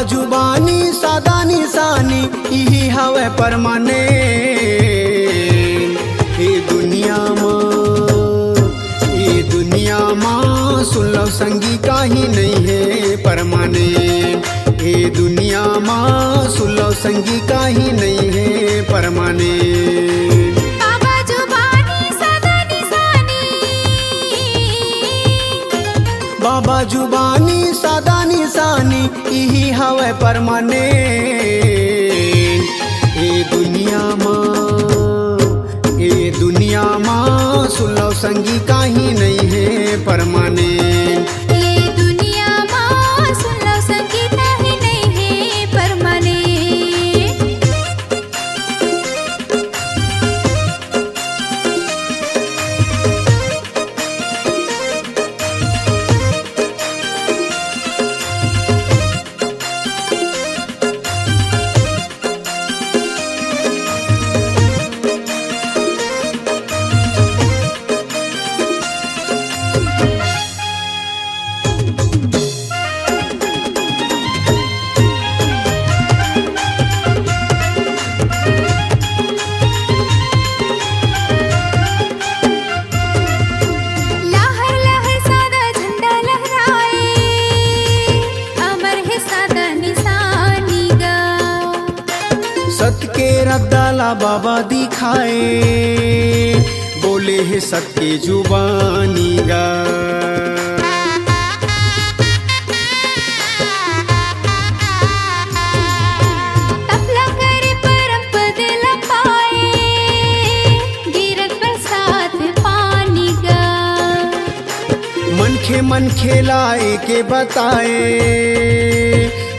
जुबानी सादा निशानी यही हवे परमाने ये दुनिया माँ सुन लो संगी काही नहीं है परमाने ये दुनिया माँ सुन लो संगी काही नहीं है परमाने बाबा जुबानी सादा निशानी यही हवे परमाने ये दुनिया माँ सुन लो संगी काही नहीं है परमाने ये दुनिया माँ सुन लो संगी काही नहीं है परमाने सत के रद्दाला बाबा दिखाए बोले है सत्य जुबानी गा तपला करे परम पद लपाए गिरत बरसात पानी गा मन खेलाए के बताए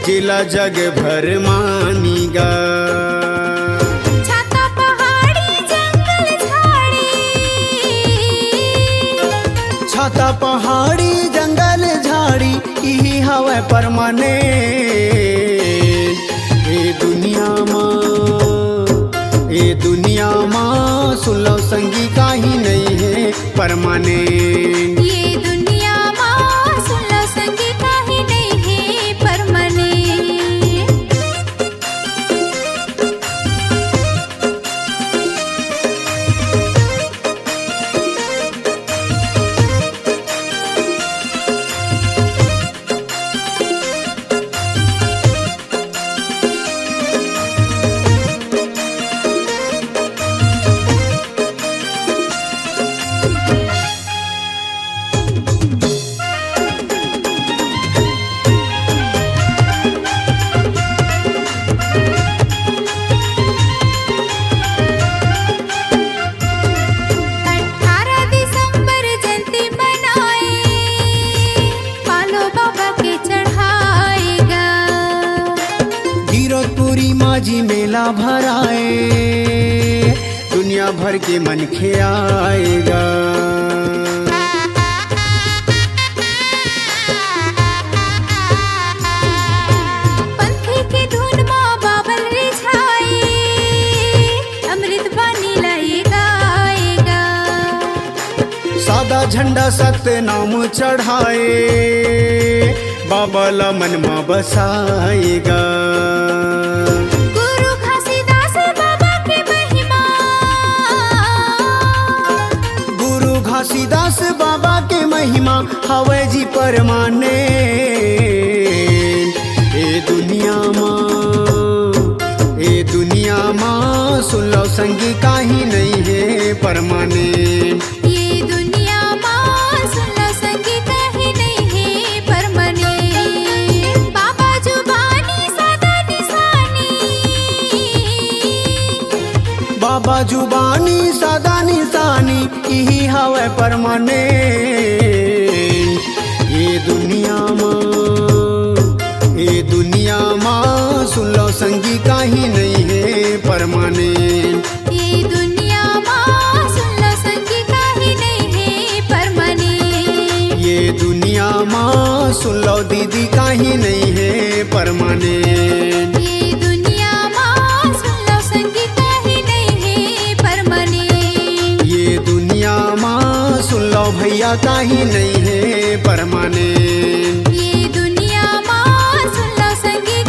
जिला जग भर मानीगा छाता पहाड़ी जंगल झाड़ी यही हवे परमाने ये दुनिया माँ सुन लो संगी काही नहीं है परमाने ये दुनिया माँ सुन लो संगी काही नहीं है परमाने माझी मेला भराए दुनिया भर के मन खे आएगा पंथी के धुन माँ बाबल रिझाए अमृत बानी लाएगा सादा झंडा सत्य नाम चढ़ाए बाबा ला मन में बसाएगा घासीदास बाबा के महिमा हवे जी परमाने ए दुनिया माँ सुन लो संगी काही नहीं है परमाने ये दुनिया माँ सुन लो संगी काही नहीं है परमाने बाबा जुबानी सादा निशानी यही हवे परमाने ये दुनिया माँ सुन लो संगी काही नहीं है परमाने ये दुनिया माँ सुन लो संगी काही नहीं है परमाने ये दुनिया माँ सुन लो दीदी काही नहीं है परमाने ये दुनिया माँ सुन लो संगी काही नहीं है परमाने ये दुनिया माँ सुन लो भैया काही नहीं है परमाने ये दुनिया माँ सुन लो संगी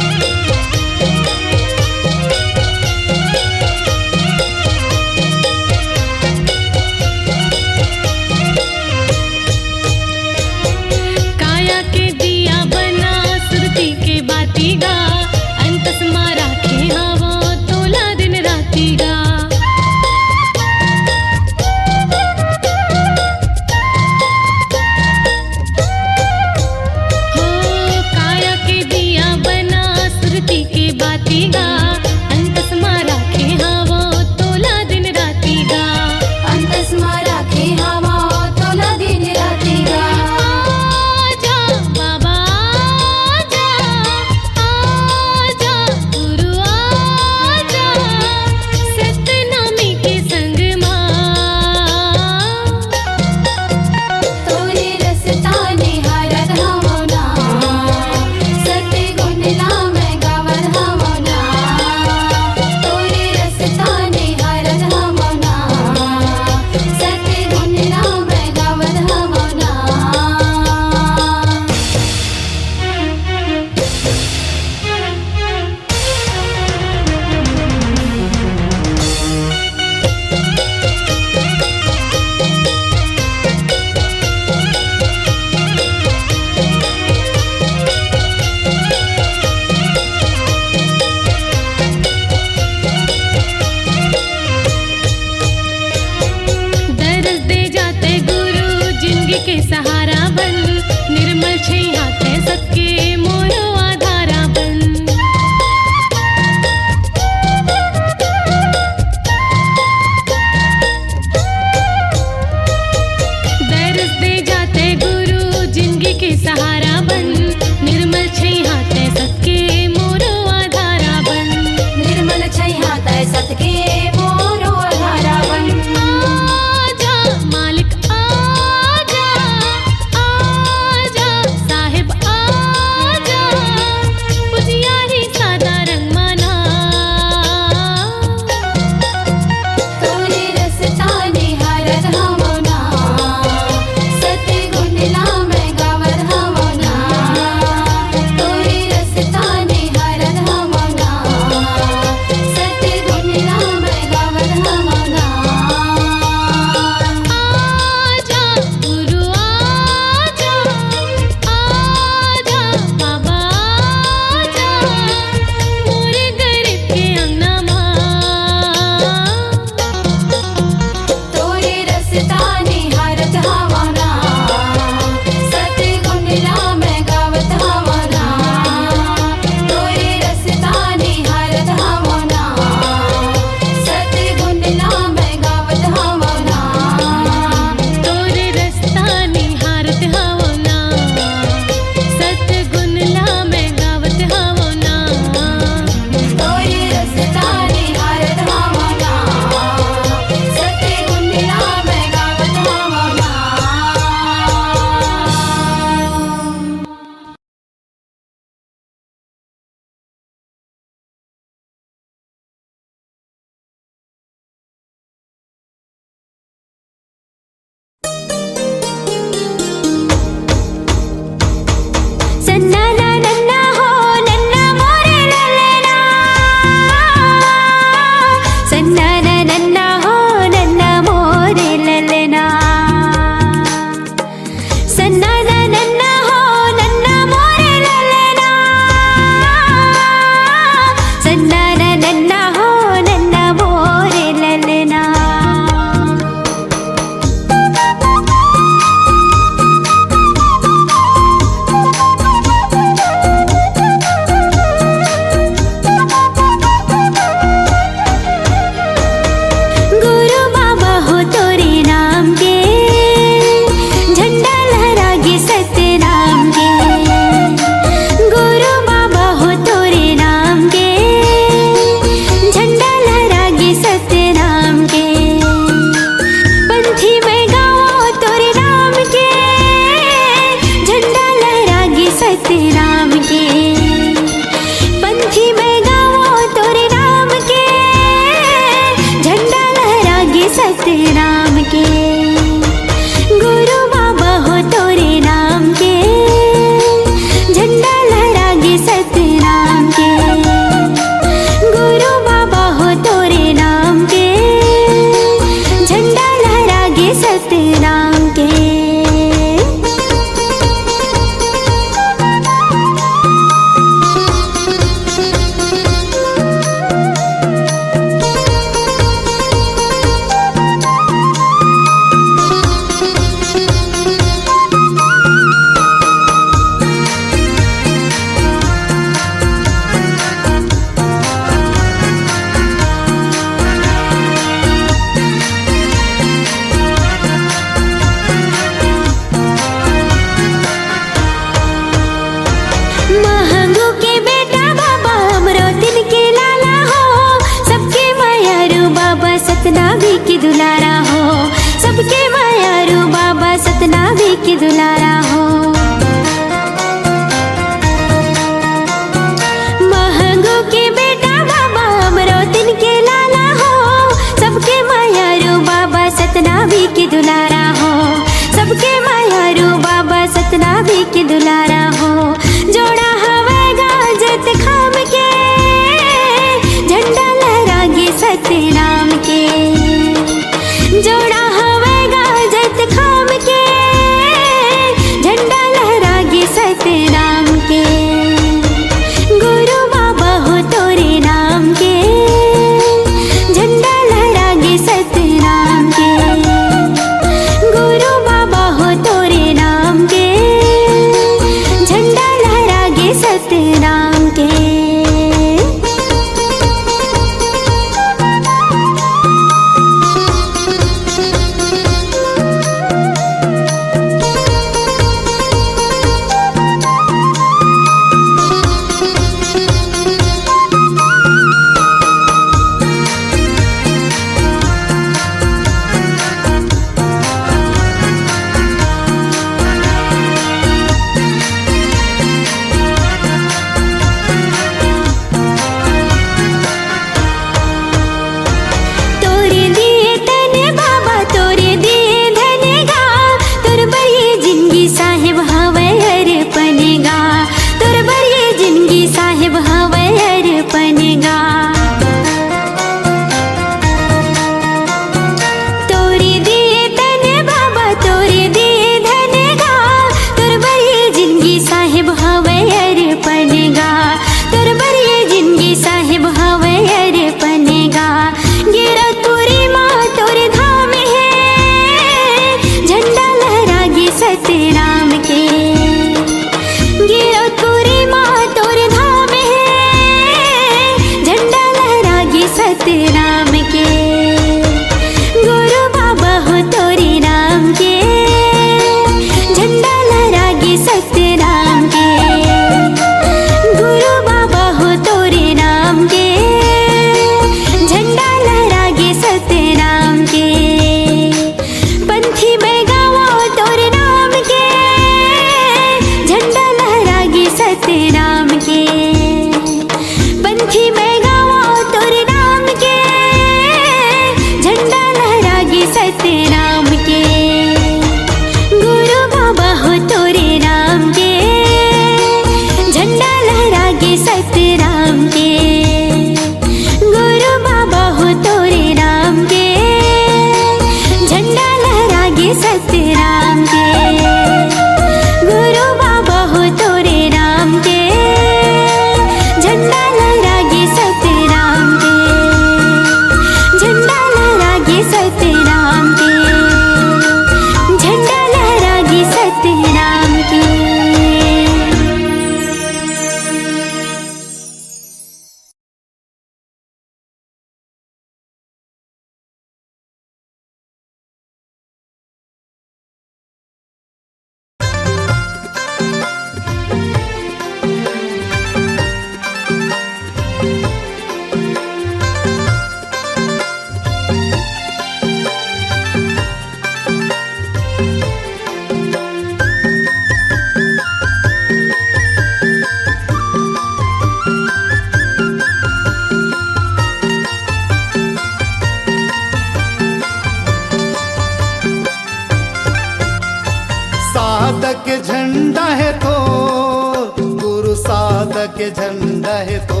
के झंडा है तो,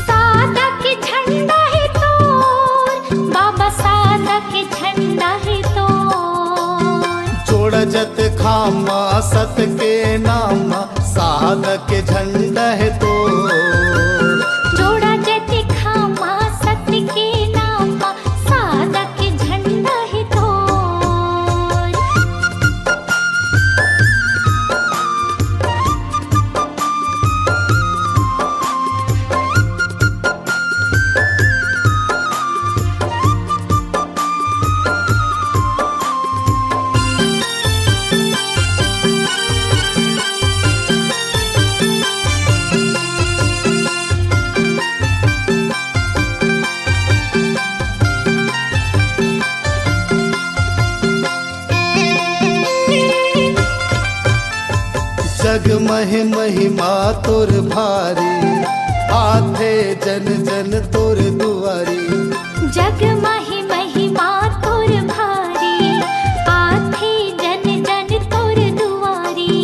सादा के झंडा है तो, बाबा सादा के झंडा है तो। जोड़ जत खामा सत के नामा सादा के झंडा है तो, जोड़ा जत खामा सत के नामा सादा के झंडा है तो। जग महि महिमा तोर भारी, आथे जन जन तोर दुआरी। जग माही महिमा तोर भारी, आथे जन जन तोर दुआरी।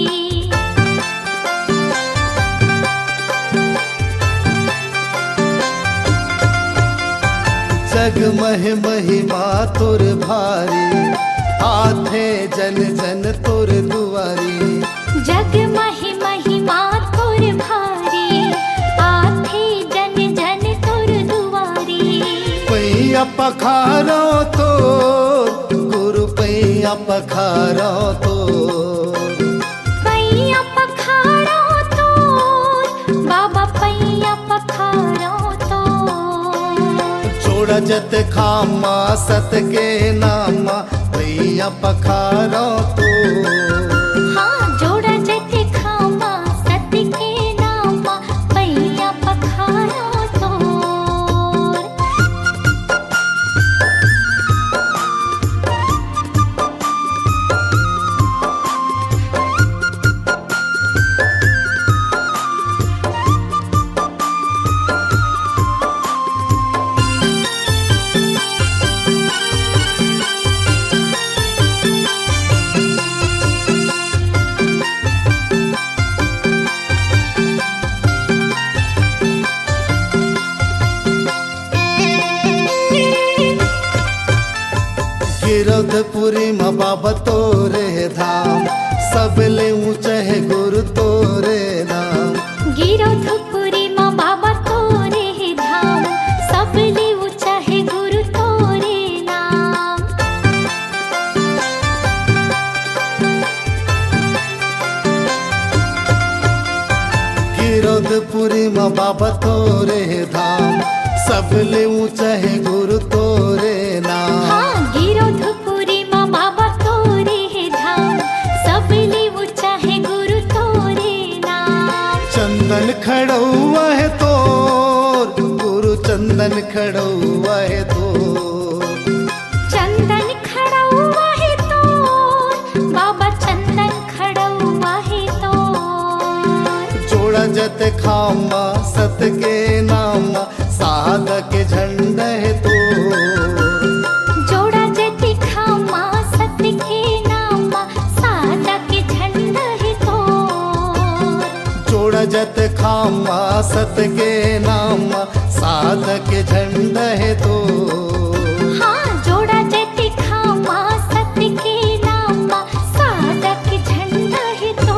जग महि महिमा तोर भारी, आथे जन जन तोर दुआरी। जग माही महिमा तोर भारी, आथे जन जन तोर दुआरी। पैया पखारो तो गुरु पैया पखारो तो, पैया पखारो तो, बाबा पैया पखारो तो। जोड़ा जत खामा सत के नामा पैया पखारो तो। हाँ जोड़ा जत खामा सत के नामा पैया पखारो तो। गिरधपुरी माँ बाबा तोरे धाम, सबले ऊंचा है गुरु तोरे नाम। गिरधपुरी माँ बाबा तोरे धाम, सबले ऊंचा है गुरु तोरे नाम। गिरधपुरी माँ बाबा तोरे धाम, सबले ऊंचा है गुरु तोरे नाम। हाँ गिरधपुरी माँ बाबा तोरे धाम, सबले ऊंचा है गुरु तोरे नाम। चंदन खड़ौआ है तोर गुरु, चंदन खड़ौआ है तोर। चंदन खड़ा हुआ है तो, बाबा चंदन खड़ा हुआ है तो। जोड़ा जत खामा सत के नामा सादा के झंडा है तो, जोड़ा जत खामा सत के नामा सादा के झंडा है तो। जोड़ा जत खामा सत के नामा सादा के झंडा है तो। हाँ जोड़ा जत खामा सत के नामा सादा के झंडा है तो।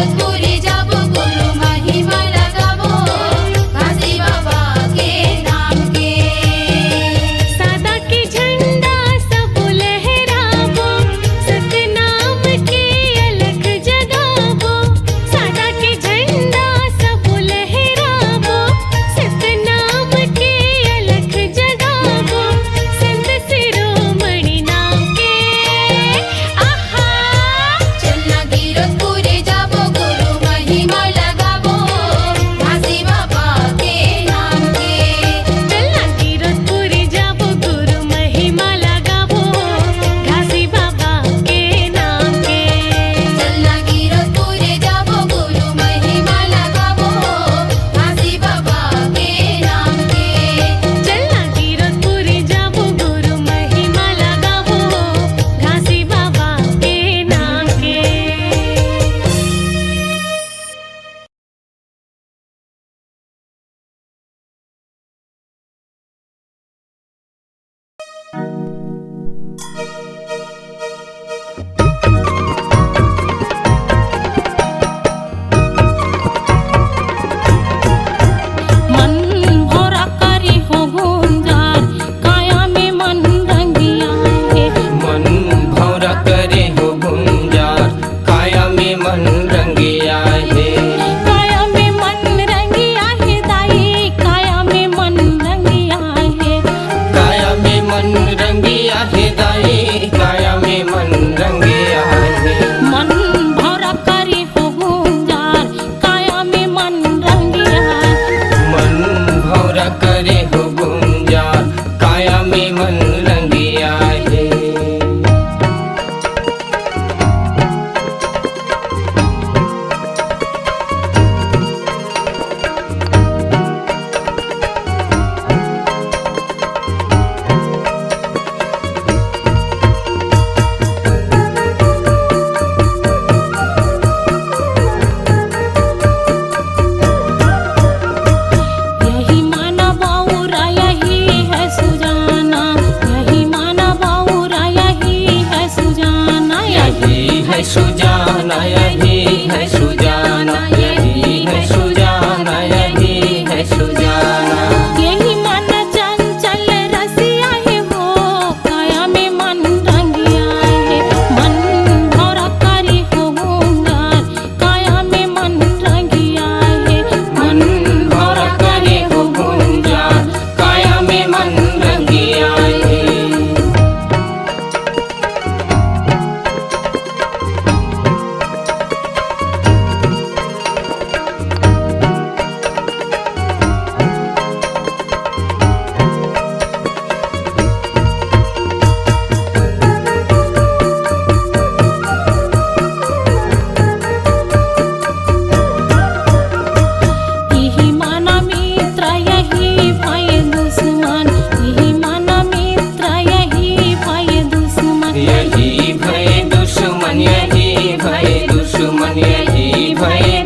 गिरधपुरी जाबो गुरु महिमा लगाबो घासी बाबा के नाम के सादा के झंडा सब लहराबो सतनाम के अलख जगाबो सादा के झंडा सब लहराबो सतनाम के अलख जगाबो संत शिरोमणि नाम के आहा चलना गिरधपुरी जाबो गुरु महिमा लगाबो घासी बाबा के नाम के चलना गिरधपुरी जाबो गुरु महिमा लगाबो घासी बाबा के नाम के चलना गिरधपुरी जाबो गुरु महिमा लगाबो घासी बाबा के नाम के चलना गिरधपुरी जाबो गुरु महिमा लगाबो घासी बाबा के नाम के मन भरा करी हो गुंजार काया में मन रंगिया है मन भौरा करे हो गुंजार काया में मन रंगिया है काया में मन रंगिया है दाई काया में मन रंगिया है काया में मन रंगिया है दाई काया में मन रंगिया है मन भरा करी हो गुंजार काया में मन रंगिया है मन भौरा करे हो गुंजार काया में मन रंगिया है यही माना बाऊरा यही है सुजाना यही माना बाऊरा यही है सुजाना यही है सुजाना यही है सुजाना यही है सुजाना यही है सुजाना यही मन चंचल रसिया है वो काया में मन रंगिया है मन भौरा करी हो गुंगार काया में मन रंगिया है मन भौरा करे हो गुंजार काया में मन रंगिया है यही माना मित्र यही भाई दुश्मन यही माना मित्र यही भाई दुश्मन यही भय दुश्मन यही भय दुश्मन यही भय